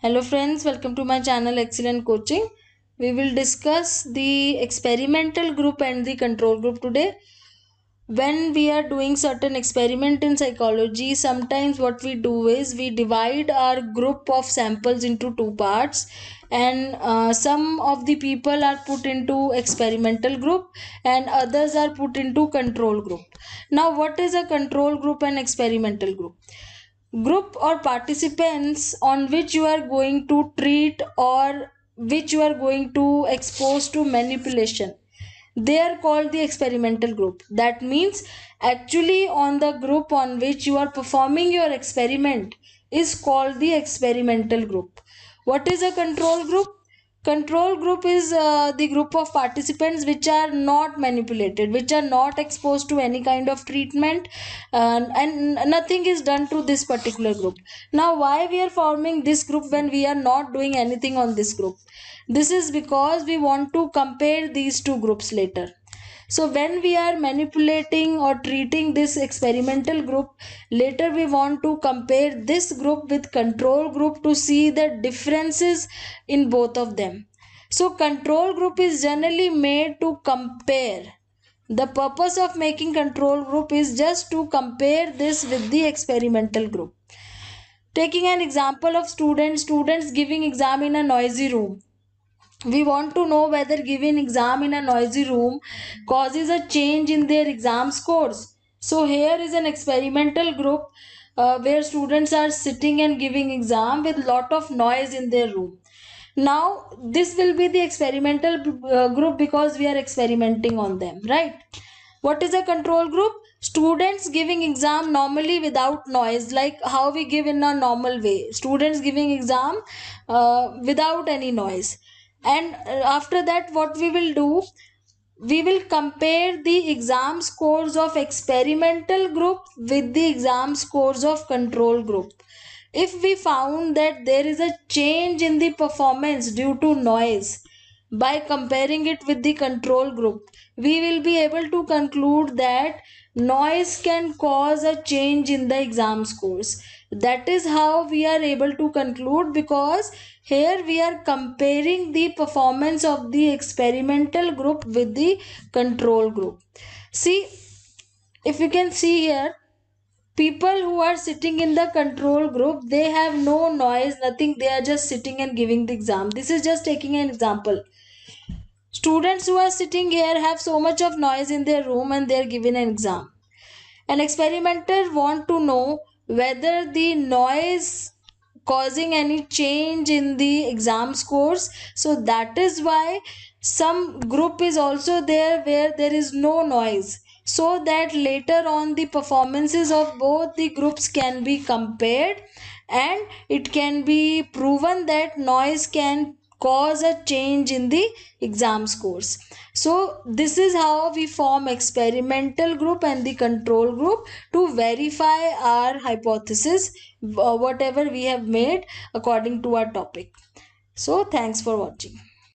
Hello friends, welcome to my channel Excellent Coaching. We will discuss the experimental group and the control group today. When we are doing certain experiment in psychology, sometimes what we do is we divide our group of samples into two parts, and some of the people are put into experimental group and others are put into control group. Now what is a control group and experimental group? Group or participants on which you are going to treat or which you are going to expose to manipulation, they are called the experimental group. That means actually on the group on which you are performing your experiment is called the experimental group. What is a control group? Control group is the group of participants which are not manipulated, which are not exposed to any kind of treatment, and nothing is done to this particular group. Now why we are forming this group when we are not doing anything on this group? This is because we want to compare these two groups later. So when we are manipulating or treating this experimental group, later we want to compare this group with control group to see the differences in both of them. So control group is generally made to compare. The purpose of making control group is just to compare this with the experimental group. Taking an example of students giving exam in a noisy room, we want to know whether giving exam in a noisy room causes a change in their exam scores. So here is an experimental group where students are sitting and giving exam with lot of noise in their room. Now this will be the experimental group because we are experimenting on them, right? What is a control group? Students giving exam normally without noise, like how we give in a normal way. Students giving exam without any noise. And after that, what we will do, we will compare the exam scores of experimental group with the exam scores of control group. If we found that there is a change in the performance due to noise, by comparing it with the control group, we will be able to conclude that noise can cause a change in the exam scores. That is how we are able to conclude, because here we are comparing the performance of the experimental group with the control group. See, if you can see here, people who are sitting in the control group, they have no noise, nothing, they are just sitting and giving the exam. This is just taking an example. Students who are sitting here have so much of noise in their room and they are given an exam. An experimenter want to know whether the noise causing any change in the exam scores. So that is why some group is also there where there is no noise, so that later on the performances of both the groups can be compared and it can be proven that noise can cause a change in the exam scores. So this is how we form experimental group and the control group to verify our hypothesis, whatever we have made according to our topic. So thanks for watching.